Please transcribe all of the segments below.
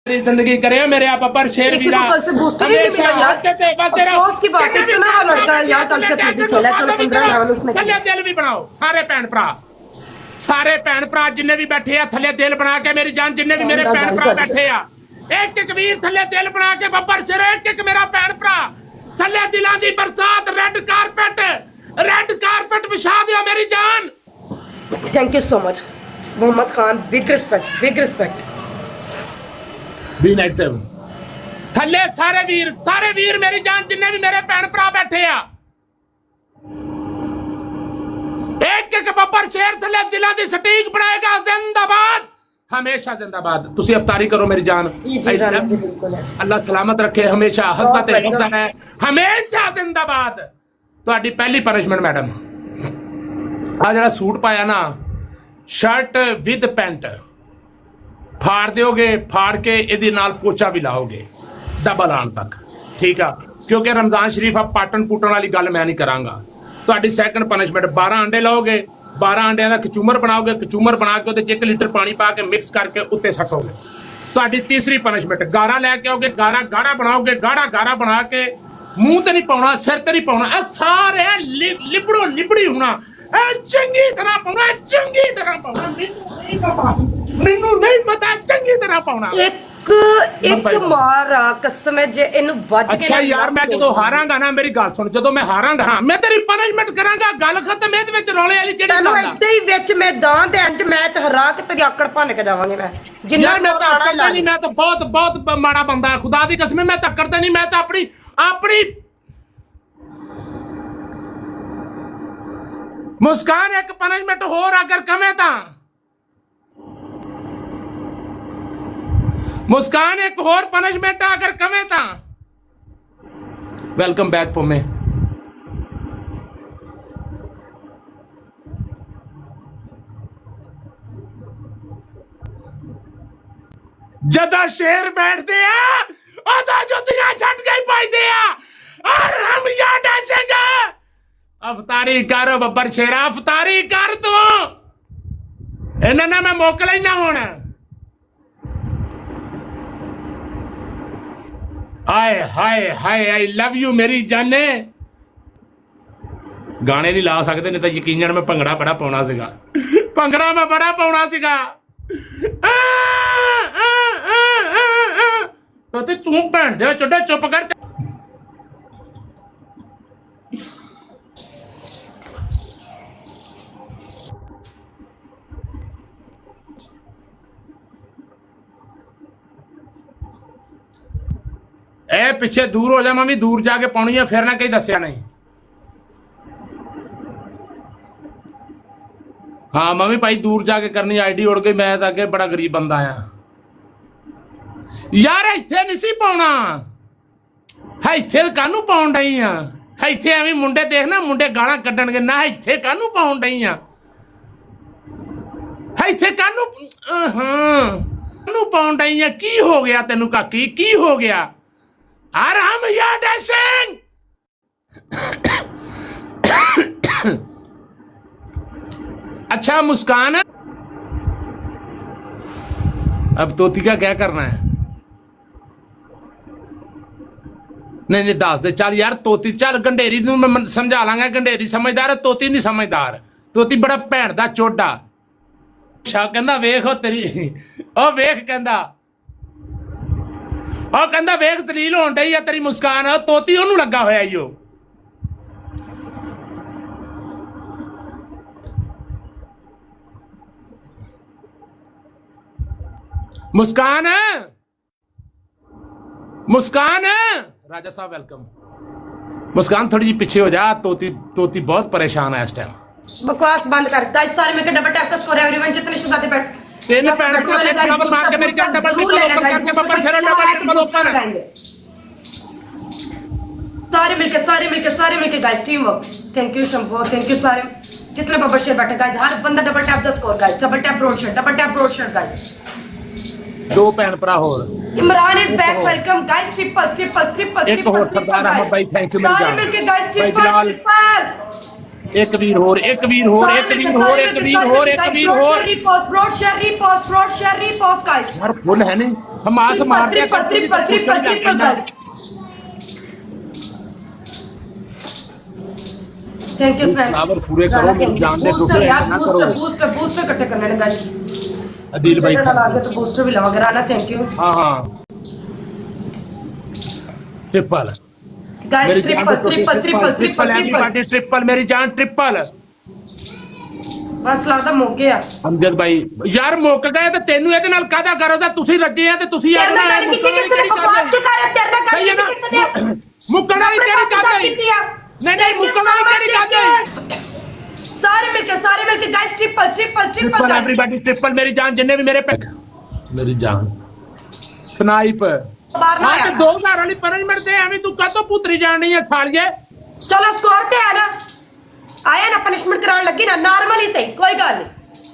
जिंदगी करे मेरे आप पर शेर वीरा कल से बूस्टर ही नहीं मिला यार। अफसोस की बात है इतना लड़का यार कल से पीछे खेला। चलो 15 राउंड उसमें थल्ले दिल भी बनाओ सारे भैन भरा जिन्ने भी बैठे आ थल्ले दिल बना के मेरी जान जिन्ने भी मेरे भैन भरा बैठे आ एक एक वीर थल्ले दिल बना के बब्बर सिर एक एक मेरा भैन भरा थल्ले दिलां दी बरसात रेड कारपेट विछा दियो मेरी जान। Thank you so much Mohammad Khan. Big respect B negative थल्ले सारे वीर मेरी जान जिन्ने भी मेरे भैन भरा बैठे आ एक एक बब्बर शेर थल्ले दिलां दी सटीक बनाएगा जिंदाबाद हमेशा जिंदाबाद। तुसी अफ्तारी करो मेरी जान अल्लाह सलामत रखे हमेशा हंसदा ते रोंदा है हमेशा जिंदाबाद। तुहाडी पहली पनिशमेंट मैडम आ जेड़ा सूट पाया ना शर्ट विद पैंट फाड़ दोगे फाड़ के इहदे नाल पोचा भी लाओगे डबल आन तक ठीक है क्योंकि रमजान शरीफ आप पाटन पुटन वाली गल मैं नहीं करांगा। तुहाडी सैकंड पनिशमेंट 12 अंडे लाओगे 12 अंडियां दा कचूमर बनाओगे कचूमर बना के उहदे 1 लीटर पानी पा के मिक्स करके उत्ते सकोगे। तुहाडी तीसरी पनिशमेंट गारा लैके आओगे गारा बनाओगे गारा बना के मुंह ते नहीं पाउणा सिर ते नहीं पाउणा सारे लिबड़ी होना चंगी तरह पाउणा ਮੈਨੂੰ ਨਹੀਂ ਪਤਾ ਚੰਗੀ ਤਰ੍ਹਾਂ ਪਾਉਣਾ ਇੱਕ ਮਾਰਾ ਕਸਮ ਹੈ ਜੇ ਇਹਨੂੰ ਵੱਜ ਕੇ ਅੱਛਾ ਯਾਰ ਮੈਂ ਜਦੋਂ ਹਾਰਾਂਗਾ ਨਾ ਮੇਰੀ ਗੱਲ ਸੁਣ ਜਦੋਂ ਮੈਂ ਹਾਰਾਂਗਾ ਮੈਂ ਤੇਰੀ ਪਨਿਸ਼ਮੈਂਟ ਕਰਾਂਗਾ ਗੱਲ ਖਤਮ ਇਹਦੇ ਵਿੱਚ ਰੌਲੇ ਵਾਲੀ ਕਿਹੜੀ ਗੱਲ ਆ ਇੱਥੇ ਹੀ ਵਿੱਚ ਮੈਦਾਨ ਦੇ ਅੰਚ ਮੈਚ ਹਰਾ ਕੇ ਤੇ ਆਕੜ ਭੰਨ ਕੇ ਜਾਵਾਂਗੇ ਮੈਂ ਜਿੰਨਾ ਮੈਂ ਆਣਾ ਲਾ ਨਹੀਂ ਮੈਂ ਤਾਂ ਬਹੁਤ ਮਾੜਾ ਬੰਦਾ ਖੁਦਾ ਦੀ ਕਸਮ ਮੈਂ ਟੱਕਰਦਾ ਨਹੀਂ ਮੈਂ ਤਾਂ ਆਪਣੀ ਮੁਸਕਾਨ ਇੱਕ ਪਨਿਸ਼ਮੈਂਟ ਹੋਰ ਅਗਰ ਕਵੇਂ ਤਾਂ मुस्कान एक और पनिशमेंट अगर कमे था वेलकम बैक पोमे जदा शेर बैठते आ जुतियां छट गई पाई और हम यहाँ डसेंगे अफतारी कर बब्बर शेरा अफतारी कर तू इन्हें मैं मोकल ही ना होना हाय आई लव यू मेरी जाने गाने नहीं ला सकते नहीं तो यकीनन मैं भंगड़ा बड़ा पाउणा सीगा भंगड़ा मैं बड़ा पाउणा सीगा तो तू भैन दे चुड्डे चुप कर ए पिछे दूर हो जा मैं भी दूर जाके पानी है फिर ना कहीं दसिया नहीं हाँ मम्मी भाई दूर जाके करनी आईडी उड़ गई मैं तो अगे बड़ा गरीब बंदा आ यार इत्थे नहीं सी पाउणा है इत्थे कानू पाउण डई आ है इत्थे एवें मुंडे देखना मुंडे गालां कड्डणगे ना इत्थे कानू पाउण डई आ है इत्थे कानू कानू पाउण डई आ की हो गया तेनू काकी की हो गया आराम या डैशिंग अच्छा मुस्कान अब तोती का क्या करना है नहीं दस दे चल यार तोती चल गंडेरी मैं समझा लांगा गंडेरी समझदार है तोती नहीं समझदार तोती बड़ा भैन दा चोडा शाह कहंदा वेख तेरी ओ वेख कहंदा और कहंदा वेख दलील होण डई आ तेरी मुस्कान तोती ओनू लगा होया ईओ मुस्कान राजा साहब वेलकम मुस्कान थोड़ी जी पीछे हो जा तोती बहुत परेशान है इस टाइम बकवास बंद कर गाइस सारे में डबल टैप का स्कोर एवरीवन जितने शहजादे बैठ तीन पैन डबल मार के मेरी जान डबल ओपन करके बब्बर शेर डबल ओपन सारे मिलके guys team work thank you Shambhu thank you सारे जितने बब्बर शेर बैठे गाइस हर बंदा double tap the score guys double tap road shot guys दो भैन भरा होर Imran is back welcome guys triple एक और सरदार अहमद भाई थैंक यू सारे मिलके गाइस ट्रिपल एक वीर होर रिपोस्ट गाइस यार फुल है नहीं हमास मार दिया triple thank you sir flower पूरे करो मेरी जान दे टुकड़े यार ना करो बूस्टर इकट्ठे करने ने गाइस अदील भाई लगा तो बूस्टर भी लगा राना थैंक यू हाँ ट्रिपल गाइस ट्रिपल मेरी जान ट्रिपल बस लगदा मुक गया अमजद भाई यार मुक गए ਤੇ ਤੈਨੂੰ ਇਹਦੇ ਨਾਲ ਕਾਹਦਾ ਕਰਦਾ ਤੁਸੀਂ ਰੱਜੇ ਆ ਤੇ ਤੁਸੀਂ ਤੇਰੇ ਨਾਲ ਕਿਸੇ ਨੇ ਬਕਵਾਸ ਕਿਉਂ ਕਰ ਰਿਹਾ ਤੇਰੇ ਨਾਲ ਗੱਲ ਕਿਸੇ ਨੇ ਮੁੱਕਣ ਵਾਲੀ ਕਿਹੜੀ ਕਰਦੇ नहीं मुक्कड़ वाली केड़ी करदे सारे मिलके गाइस ट्रिपल एवरीबॉडी ट्रिपल मेरी जान जिन्ने भी मेरे पे मेरी जान स्नाइप मारना हां तो 2000 वाली पनिशमेंट दे एवें तू कातो पुतरी जानी है सालिए चलो स्कोर ते है ना आया ना पनिशमेंट कराने लगी ना नॉर्मल ही सही कोई गल नहीं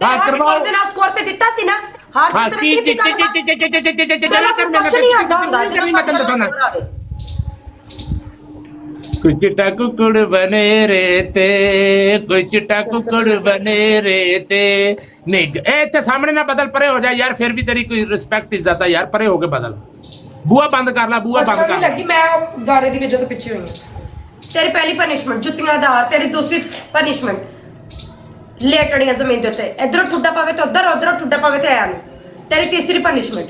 हां करवाओ ते ना स्कोर ते दिता सी ना हार हां चला कर कोई चिट्टा कुकुड़ बने रेते कोई चिट्टा कुकुड़ बने रेते नहीं ए ते सामने ना बदल परे हो जाए यार फिर भी तेरी कोई रिस्पेक्ट इज्जत है यार परे होके बदल बुआ बंद कर ला बुआ बंद कर लगी मैं गारे दी वजह तो पीछे हुई हूं तेरी पहली पनिशमेंट जुत्तियां दा हार तेरी दूसरी पनिशमेंट लेटड़ियां जमीन दे उत्ते इधर ठुड्डा पावे तो उधर ठुड्डा पावे तो आया नहीं तेरी तीसरी पनिशमेंट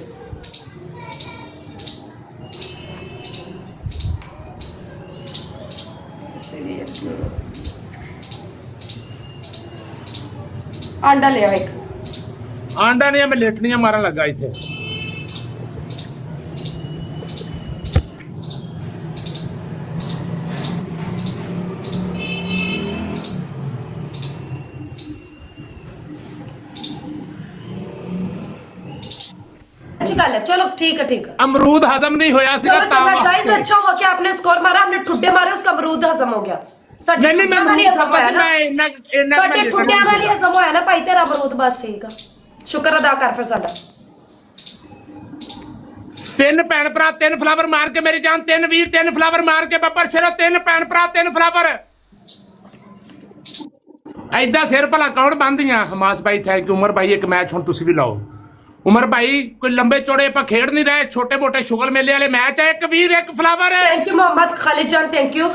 आंडा ले आओ एक आंडा नहीं मैं लेटनियां मारन लगा इथे अच्छी गल है चलो ठीक है अमरूद हजम नहीं होया सी गाइस अच्छा हो गया आपने स्कोर मारा हमने ठुड्डे मारे उसका अमरूद हजम हो गया नहीं मैं ठुड्डियां वाली हजम होया ना भाई तेरा अमरूद बस ठीक है शुक्र अदा कर फिर साडा तीन भैन भरा तीन फ्लावर मार के मेरी जान तीन वीर तीन फ्लावर मार के बब्बर शेरो तीन भैन भरा तीन फ्लावर ऐदा सिर भला कौन बंदियां हमास भाई थैंक यू उमर भाई एक मैच हुण तुसी भी लाओ उमर भाई कोई लंबे चौड़े आप खेड नहीं रहे छोटे मोटे शुगल मेले वाले मैच है एक वीर एक फ्लावर है थैंक यू मोहम्मद खालिद जान थैंक यू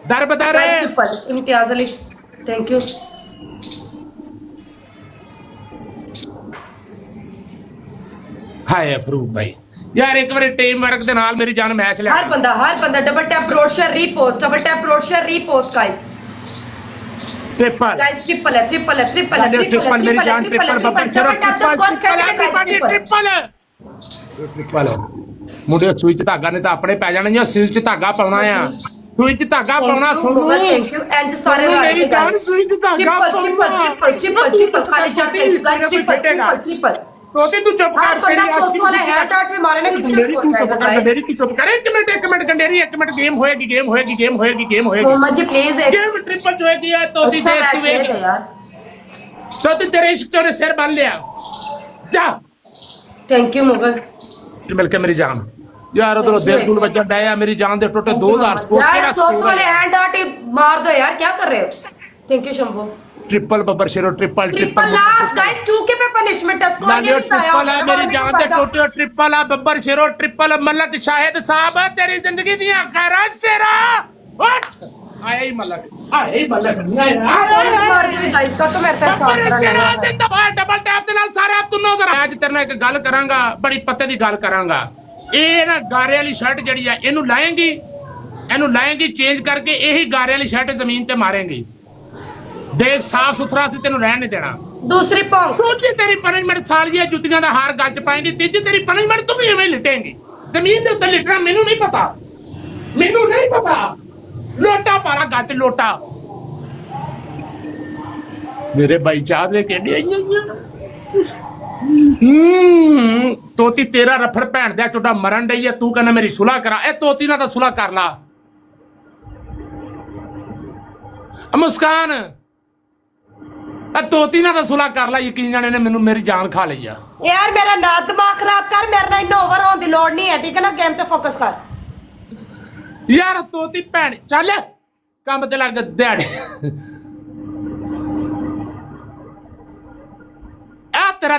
दर बदर है Imtiaz Ali thank you hi Farooq भाई यार एक बार टीम वर्क दे नाल मेरी जान मैच ले हर बंदा double tap road share repost guys triple guys triple मेरी जान ट्रिपल बब्बर चलो ट्रिपल मुंडे सुई च धागा ने तो अपने पै जाने या सुई च धागा पाउना आ सुई च धागा पाउना सुनो थैंक यू एंड सारे मेरी जान सुई च धागा ट्रिपल खाली जाते हैं गाइस ट्रिपल तोती तू चुप कर तेरी सोच वाले हेड आउट में मारे ने कितने स्कोर जाएगा गाइस मेरी की चुप कर एक मिनट गंडेरी एक मिनट गेम होएगी मोहम्मद जी प्लीज गेम ट्रिपल जो है यार तोती देख तू एक यार तोती तेरे इश्क ने सिर बांध लिया जा थैंक यू मुगल मिलके मेरी जान यार उधर देवकुल बच्चा डाया मेरी जान दे टोटे 2000 स्कोर यार सोच वाले हैंड आउट मार दो यार क्या कर रहे हो thank you Shambhu triple Babbar शेरो ट्रिपल लास्ट गाइस 2 के पे पनिशमेंट है स्कोर ये भी आया ट्रिपल है मेरी जान दे टोटे ट्रिपल है बब्बर शेरो ट्रिपल मलक शाहिद साहब तेरी जिंदगी दी खैरात शेरा उठ आया ही मलक नहीं यार भी गाइस का तो मेरे पे साथ रहना डबल टैप दे नाल सारे आप तुनो जरा आज तेरे नाल एक गल करांगा बड़ी पत्ते दी गल करांगा ਇਹ ਨਾ ਗਾਰੇ ਵਾਲੀ ਸ਼ਰਟ ਜਿਹੜੀ ਆ ਇਹਨੂੰ ਲਾਏਂਗੀ ਚੇਂਜ ਕਰਕੇ ਇਹੀ ਗਾਰੇ ਵਾਲੀ ਸ਼ਰਟ ਜ਼ਮੀਨ ਤੇ ਮਾਰੇਂਗੀ ਦੇਖ ਸਾਫ ਸੁਥਰਾ ਸੀ ਤੈਨੂੰ ਰਹਿਣ ਨਹੀਂ ਦੇਣਾ दूसरी पॉइंट ਦੂਜੀ ਤੇਰੀ ਪਨਿਸ਼ਮੈਂਟ ਸਾਲੀਆਂ ਜੁੱਤੀਆਂ ਦਾ ਹਾਰ ਗੱਜ ਪਾਏਂਗੀ ਤੀਜੀ ਤੇਰੀ ਪਨਿਸ਼ਮੈਂਟ ਤੂੰ ਵੀ ਐਵੇਂ ਲਿਟੇਂਗੀ ਜ਼ਮੀਨ ਦੇ ਉੱਤੇ ਲਿਟਣਾ ਮੈਨੂੰ ਨਹੀਂ ਪਤਾ ਲੋਟਾ ਪਾਲਾ ਗੱਜ ਲੋਟਾ ਮੇਰੇ ਭਾਈ ਚਾਹ ਦੇ ਕਹਿੰਦੇ ਤੋਤੀ ਤੇਰਾ ਰਫੜ ਭੈਣ ਦਾ ਚੋਟਾ ਮਰਨ ਡਈ ਐ ਤੂੰ ਕਹਿੰਦਾ ਮੇਰੀ ਸੁਲਾਹ ਕਰਾ ਇਹ ਤੋਤੀ ਨਾਲ ਤਾਂ ਸੁਲਾਹ ਕਰ ਲਾ ਮੁਸਕਾਨ ਤੋਤੀ ਨਾਲ ਤਾਂ ਸੁਲਾਹ ਕਰ ਲਾ ਯਕੀਨ ਜਾਣੇ ਨੇ ਮੈਨੂੰ ਮੇਰੀ ਜਾਨ ਖਾ ਲਈ ਆ यार मेरा ना दिमाग खराब कर मेरे ना इतना ओवर होने दी लोड़ नहीं है ठीक है ना गेम पे फोकस कर यार ਤੋਤੀ ਭੈਣ ਚੱਲ ਕੰਮ ਤੇ ਲੱਗ ਦਿਹਾੜੇ ਆ ਤੇਰਾ